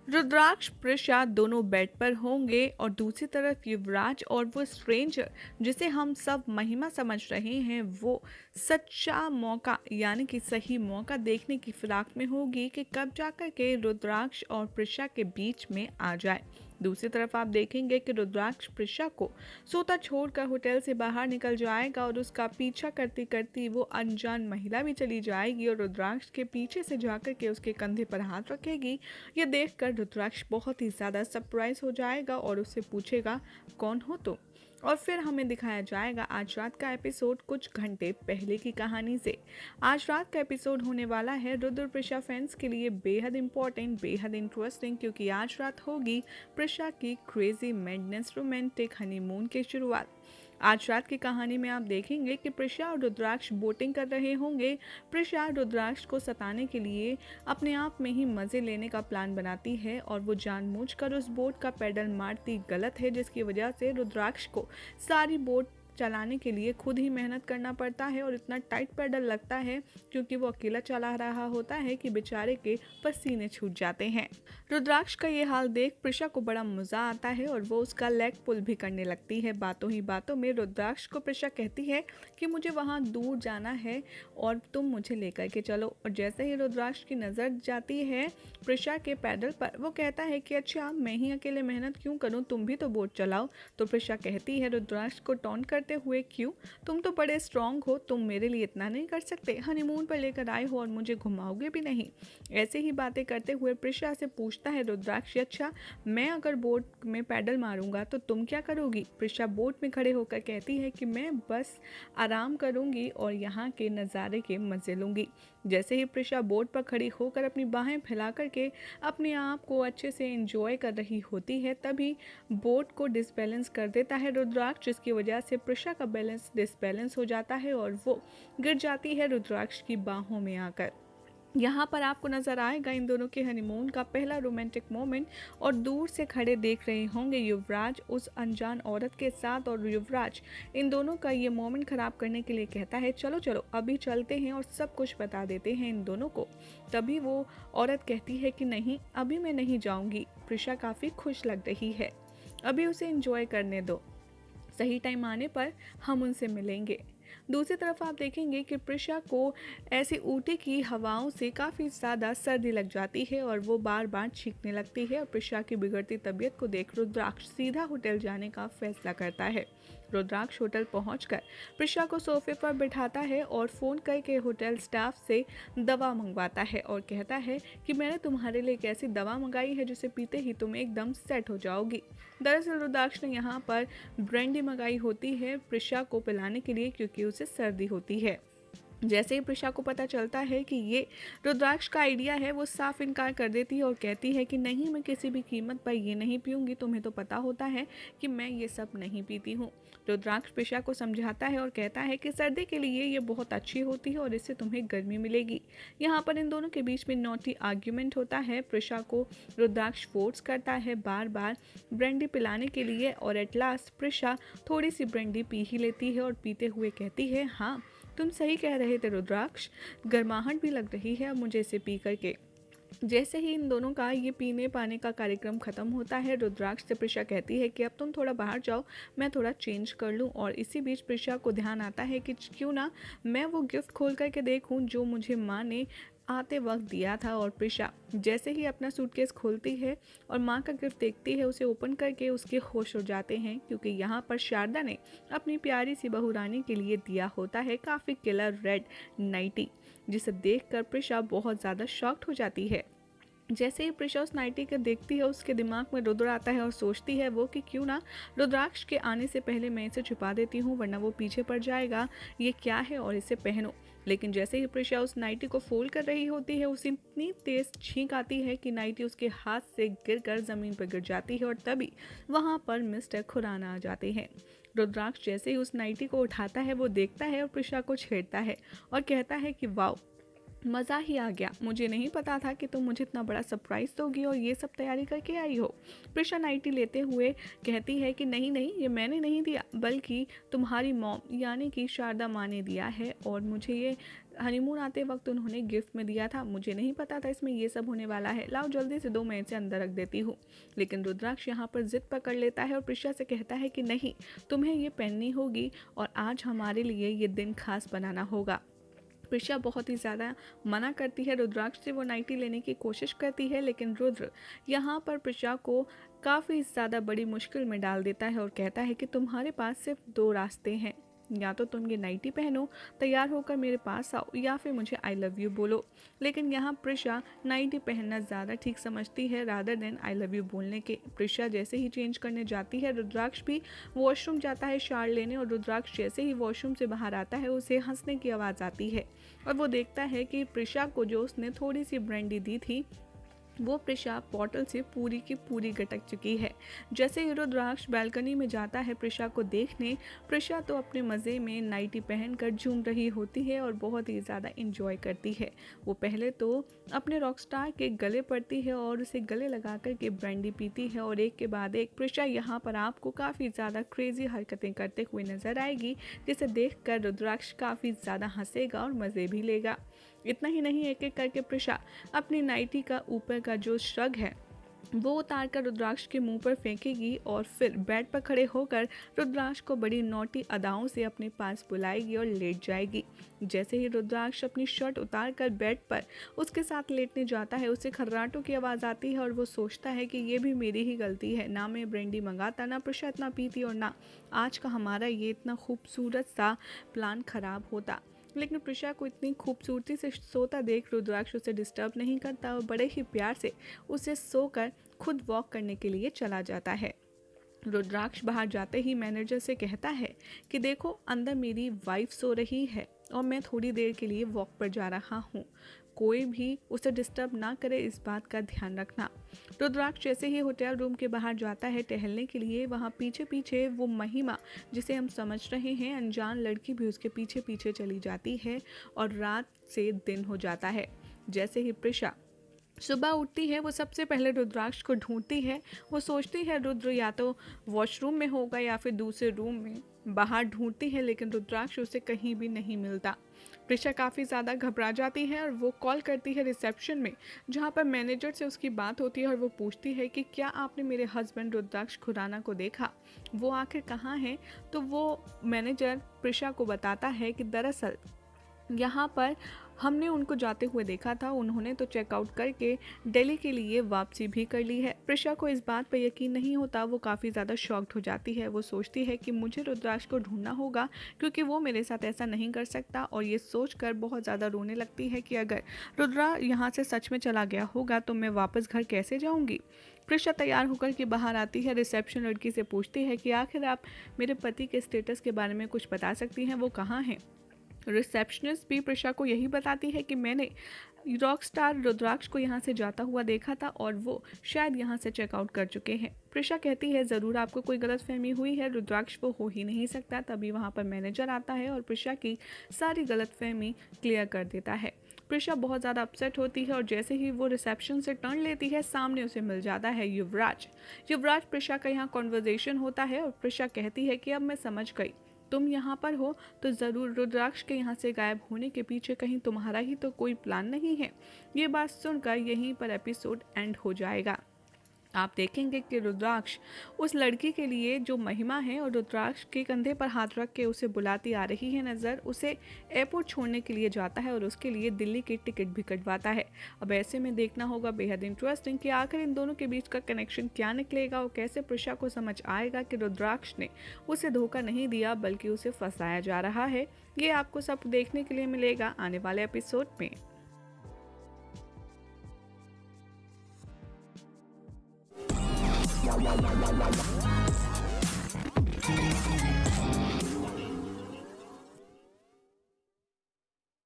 रुद्राक्ष प्रसाद दोनों बेड पर होंगे और दूसरी तरफ युवराज और वो स्ट्रेंजर जिसे हम सब महिमा समझ रहे हैं वो सच्चा मौका यानी कि सही मौका देखने की फिराक में होगी कि कब जाकर के रुद्राक्ष और प्रिशा के बीच में आ जाए। दूसरी तरफ आप देखेंगे कि रुद्राक्ष प्रिशा को सोता छोड़कर होटल से बाहर निकल जाएगा और उसका पीछा करती करती वो अनजान महिला भी चली जाएगी और रुद्राक्ष के पीछे से जाकर के उसके कंधे पर हाथ रखेगी। ये देखकर रुद्राक्ष बहुत ही ज़्यादा सरप्राइज हो जाएगा और उससे पूछेगा कौन हो तुम। और फिर हमें दिखाया जाएगा आज रात का एपिसोड कुछ घंटे पहले की कहानी से। आज रात का एपिसोड होने वाला है रुद्र प्रिशा फैंस के लिए बेहद इंपॉर्टेंट, बेहद इंटरेस्टिंग, क्योंकि आज रात होगी प्रिशा की क्रेजी मैडनेस रोमांटिक हनीमून की शुरुआत। आज रात की कहानी में आप देखेंगे कि प्रिशा और रुद्राक्ष बोटिंग कर रहे होंगे। प्रिशा रुद्राक्ष को सताने के लिए अपने आप में ही मज़े लेने का प्लान बनाती है और वो जानबूझकर उस बोट का पैडल मारती गलत है, जिसकी वजह से रुद्राक्ष को सारी बोट चलाने के लिए खुद ही मेहनत करना पड़ता है और इतना टाइट पैडल लगता है क्योंकि वो अकेला चला रहा होता है कि बेचारे के पसीने छूट जाते हैं। रुद्राक्ष का ये हाल देख प्रिशा को बड़ा मज़ा आता है और वो उसका लेग पुल भी करने लगती है। बातों ही बातों में रुद्राक्ष को प्रिशा कहती है कि मुझे वहाँ दूर जाना है और तुम मुझे लेकर के चलो। और जैसे ही रुद्राक्ष की नज़र जाती है प्रिशा के पैडल पर, वो कहता है कि अच्छा मैं ही अकेले मेहनत क्यों करूँ, तुम भी तो बोट चलाओ। तो प्रिशा कहती है रुद्राक्ष को टॉन्ट करते हुए, क्यों, तुम तो बड़े स्ट्रांग हो, तुम मेरे लिए इतना नहीं कर सकते, हनीमून पर लेकर आए हो और मुझे घुमाओगे भी नहीं। ऐसे ही बातें करते हुए प्रिशा से पूछता है रुद्राक्ष, अच्छा मैं अगर बोट में पैडल मारूंगा तो तुम क्या करोगी। प्रिशा बोट में खड़े होकर कहती है कि मैं बस आराम करूंगी और यहाँ के नज़ारे के मज़े लूंगी। जैसे ही प्रिशा बोट पर खड़ी होकर अपनी बाहें फैला करके अपने आप को अच्छे से एंजॉय कर रही होती है, तभी बोट को डिसबैलेंस कर देता है रुद्राक्ष, जिसकी वजह से प्रिशा का बैलेंस डिसबैलेंस हो जाता है और वो गिर जाती है रुद्राक्ष की बाहों में आकर। यहाँ पर आपको नजर आएगा इन दोनों के हनीमून का पहला रोमांटिक मोमेंट और दूर से खड़े देख रहे होंगे युवराज उस अनजान औरत के साथ और युवराज इन दोनों का ये मोमेंट खराब करने के लिए कहता है चलो चलो अभी चलते हैं और सब कुछ बता देते हैं इन दोनों को। तभी वो औरत कहती है कि नहीं अभी मैं नहीं जाऊँगी। प्रिशा काफ़ी खुश लग रही है, अभी उसे एंजॉय करने दो, सही टाइम आने पर हम उनसे मिलेंगे। दूसरी तरफ आप देखेंगे कि प्रिशा को ऐसी ऊटी की हवाओं से काफ़ी ज़्यादा सर्दी लग जाती है और वो बार बार छींकने लगती है और प्रिशा की बिगड़ती तबीयत को देख रुद्राक्ष सीधा होटल जाने का फैसला करता है। रुद्राक्ष होटल पहुंचकर प्रिशा को सोफे पर बिठाता है और फ़ोन करके होटल स्टाफ से दवा मंगवाता है और कहता है कि मैंने तुम्हारे लिए एक ऐसी दवा मंगाई है जिसे पीते ही तुम एकदम सेट हो जाओगी। दरअसल रुद्राक्ष ने यहाँ पर ब्रांडी मंगाई होती है प्रिशा को पिलाने के लिए क्योंकि उसे सर्दी होती है। जैसे ही प्रिशा को पता चलता है कि ये रुद्राक्ष का आइडिया है, वो साफ इनकार कर देती है और कहती है कि नहीं मैं किसी भी कीमत पर ये नहीं पीऊँगी, तुम्हें तो पता होता है कि मैं ये सब नहीं पीती हूँ। रुद्राक्ष प्रिशा को समझाता है और कहता है कि सर्दी के लिए ये बहुत अच्छी होती है और इससे तुम्हें गर्मी मिलेगी। यहाँ पर इन दोनों के बीच में नॉटी आर्ग्यूमेंट होता है। प्रिशा को रुद्राक्ष फोर्स करता है बार बार ब्रांडी पिलाने के लिए और एट लास्ट प्रिशा थोड़ी सी ब्रांडी पी ही लेती है और पीते हुए कहती है हाँ तुम सही कह रहे थे रुद्राक्ष, गर्माहट भी लग रही है अब मुझे इसे पी करके। जैसे ही इन दोनों का ये पीने पाने का कार्यक्रम खत्म होता है रुद्राक्ष से प्रिशा कहती है कि अब तुम थोड़ा बाहर जाओ, मैं थोड़ा चेंज कर लूँ। और इसी बीच प्रिशा को ध्यान आता है कि क्यों ना मैं वो गिफ्ट खोल करके देखूँ जो मुझे माँ ने आते वक्त दिया था। और प्रिशा जैसे ही अपना सूटकेस खोलती है और माँ का गिफ्ट देखती है, उसे ओपन करके उसके होश हो जाते हैं क्योंकि यहाँ पर शारदा ने अपनी प्यारी सी बहू रानी के लिए दिया होता है काफ़ी किलर रेड नाइटी, जिसे देखकर प्रिशा बहुत ज़्यादा शॉक्ड हो जाती है। जैसे ही प्रिशा उस नाइटी को देखती है उसके दिमाग में रुद्र आता है और सोचती है वो कि क्यों ना रुद्राक्ष के आने से पहले मैं इसे छुपा देती हूँ वरना वो पीछे पड़ जाएगा, ये क्या है और इसे पहनो। लेकिन जैसे ही प्रिशा उस नाइटी को फोल्ड कर रही होती है उसे इतनी तेज छींक आती है कि नाइटी उसके हाथ से गिरकर ज़मीन पर गिर जाती है और तभी वहाँ पर मिस्टर खुराना आ जाते हैं। रुद्राक्ष जैसे ही उस नाइटी को उठाता है वो देखता है और प्रिशा को छेड़ता है और कहता है कि वाओ मज़ा ही आ गया। मुझे नहीं पता था कि तुम मुझे इतना बड़ा सरप्राइज़ दोगी और ये सब तैयारी करके आई हो। प्रिशा नाइटी लेते हुए कहती है कि नहीं नहीं, ये मैंने नहीं दिया, बल्कि तुम्हारी मॉम यानी कि शारदा माँ ने दिया है, और मुझे ये हनीमून आते वक्त उन्होंने गिफ्ट में दिया था। मुझे नहीं पता था इसमें ये सब होने वाला है। लाओ जल्दी से दो, मैं इसे अंदर रख देती हूँ। लेकिन रुद्राक्ष यहाँ पर जिद पकड़ लेता है और प्रिशा से कहता है कि नहीं, तुम्हें ये पहननी होगी और आज हमारे लिए ये दिन खास बनाना होगा। प्रिशा बहुत ही ज़्यादा मना करती है रुद्राक्ष से, वो नाइटी लेने की कोशिश करती है, लेकिन रुद्र यहाँ पर प्रिशा को काफ़ी ज़्यादा बड़ी मुश्किल में डाल देता है और कहता है कि तुम्हारे पास सिर्फ दो रास्ते हैं, या तो तुम ये नाइटी पहनो, तैयार होकर मेरे पास आओ, या फिर मुझे आई लव यू बोलो। लेकिन यहाँ प्रिशा नाइटी पहनना ज़्यादा ठीक समझती है rather than I love you बोलने के। प्रिशा जैसे ही चेंज करने जाती है, रुद्राक्ष भी वॉशरूम जाता है शार लेने, और रुद्राक्ष जैसे ही वॉशरूम से बाहर आता है उसे हंसने की आवाज़ आती है और वो देखता है कि प्रिशा को जो उसने थोड़ी सी ब्रांडी दी थी वो प्रिशा बॉटल से पूरी की पूरी गटक चुकी है। जैसे ही रुद्राक्ष बालकनी में जाता है प्रिशा को देखने, प्रिशा तो अपने मज़े में नाइटी पहनकर झूम रही होती है और बहुत ही ज़्यादा इंजॉय करती है। वो पहले तो अपने रॉकस्टार के गले पड़ती है और उसे गले लगा कर के ब्रांडी पीती है, और एक के बाद एक प्रिशा यहाँ पर आपको काफ़ी ज़्यादा क्रेजी हरकतें करते हुए नजर आएगी, जिसे देख कर रुद्राक्ष काफ़ी ज़्यादा हंसेगा और मज़े भी लेगा। इतना ही नहीं, एक एक करके प्रिशा अपनी नाइटी का ऊपर का जो श्रग है वो उतार कर रुद्राक्ष के मुंह पर फेंकेगी और फिर बेड पर खड़े होकर रुद्राक्ष को बड़ी नोटी अदाओं से अपने पास बुलाएगी और लेट जाएगी। जैसे ही रुद्राक्ष अपनी शर्ट उतार कर बेड पर उसके साथ लेटने जाता है, उसे खर्राटों की आवाज़ आती है और वो सोचता है कि ये भी मेरी ही गलती है, ना मैं ब्रेंडी मंगाता, ना प्रिशा इतना पीती, और ना आज का हमारा ये इतना खूबसूरत सा प्लान खराब होता। लेकिन प्रिशा को इतनी खूबसूरती से सोता देख रुद्राक्ष उसे डिस्टर्ब नहीं करता और बड़े ही प्यार से उसे सोकर खुद वॉक करने के लिए चला जाता है। रुद्राक्ष बाहर जाते ही मैनेजर से कहता है कि देखो, अंदर मेरी वाइफ सो रही है और मैं थोड़ी देर के लिए वॉक पर जा रहा हूँ, कोई भी उसे डिस्टर्ब ना करे, इस बात का ध्यान रखना। रुद्राक्ष जैसे ही होटल रूम के बाहर जाता है टहलने के लिए, वहाँ पीछे पीछे वो महिमा, जिसे हम समझ रहे हैं अनजान लड़की, भी उसके पीछे पीछे चली जाती है और रात से दिन हो जाता है। जैसे ही प्रिशा सुबह उठती है, वो सबसे पहले रुद्राक्ष को ढूंढती है। वो सोचती है रुद्र या तो वॉशरूम में होगा या फिर दूसरे रूम में, बाहर ढूंढती है, लेकिन रुद्राक्ष उसे कहीं भी नहीं मिलता। प्रिशा काफ़ी ज़्यादा घबरा जाती है और वो कॉल करती है रिसेप्शन में, जहाँ पर मैनेजर से उसकी बात होती है और वो पूछती है कि क्या आपने मेरे हस्बैंड रुद्राक्ष खुराना को देखा, वो आखिर कहाँ हैं। तो वो मैनेजर प्रिशा को बताता है कि दरअसल यहाँ पर हमने उनको जाते हुए देखा था, उन्होंने तो चेकआउट करके दिल्ली के लिए वापसी भी कर ली है। प्रिशा को इस बात पर यकीन नहीं होता, वो काफ़ी ज़्यादा शॉक्ड हो जाती है। वो सोचती है कि मुझे रुद्राक्ष को ढूंढना होगा क्योंकि वो मेरे साथ ऐसा नहीं कर सकता, और ये सोचकर बहुत ज़्यादा रोने लगती है कि अगर रुद्रा यहाँ से सच में चला गया होगा तो मैं वापस घर कैसे जाऊँगी। प्रिशा तैयार होकर के बाहर आती है, रिसेप्शन लड़की से पूछती है कि आखिर आप मेरे पति के स्टेटस के बारे में कुछ बता सकती हैं, वो कहाँ हैं। रिसेप्शनिस्ट भी प्रिशा को यही बताती है कि मैंने रॉक स्टार रुद्राक्ष को यहाँ से जाता हुआ देखा था और वो शायद यहाँ से चेकआउट कर चुके हैं। प्रिशा कहती है ज़रूर आपको कोई गलतफहमी हुई है, रुद्राक्ष वो हो ही नहीं सकता। तभी वहाँ पर मैनेजर आता है और प्रिशा की सारी गलतफहमी क्लियर कर देता है। प्रिशा बहुत ज़्यादा अपसेट होती है और जैसे ही वो रिसेप्शन से टर्न लेती है, सामने उसे मिल जाता है युवराज। युवराज प्रिशा का यहाँ कॉन्वर्जेशन होता है और प्रिशा कहती है कि अब मैं समझ गई, तुम यहाँ पर हो तो ज़रूर रुद्राक्ष के यहाँ से गायब होने के पीछे कहीं तुम्हारा ही तो कोई प्लान नहीं है। ये बात सुनकर यहीं पर एपिसोड एंड हो जाएगा। आप देखेंगे कि रुद्राक्ष उस लड़की के लिए जो महिमा है और रुद्राक्ष के कंधे पर हाथ रख के उसे बुलाती आ रही है नज़र, उसे एयरपोर्ट छोड़ने के लिए जाता है और उसके लिए दिल्ली की टिकट भी कटवाता है। अब ऐसे में देखना होगा बेहद इंटरेस्टिंग कि आखिर इन दोनों के बीच का कनेक्शन क्या निकलेगा और कैसे प्रिशा को समझ आएगा कि रुद्राक्ष ने उसे धोखा नहीं दिया बल्कि उसे फंसाया जा रहा है। ये आपको सब देखने के लिए मिलेगा आने वाले एपिसोड में। Wow, wow, wow, wow, wow.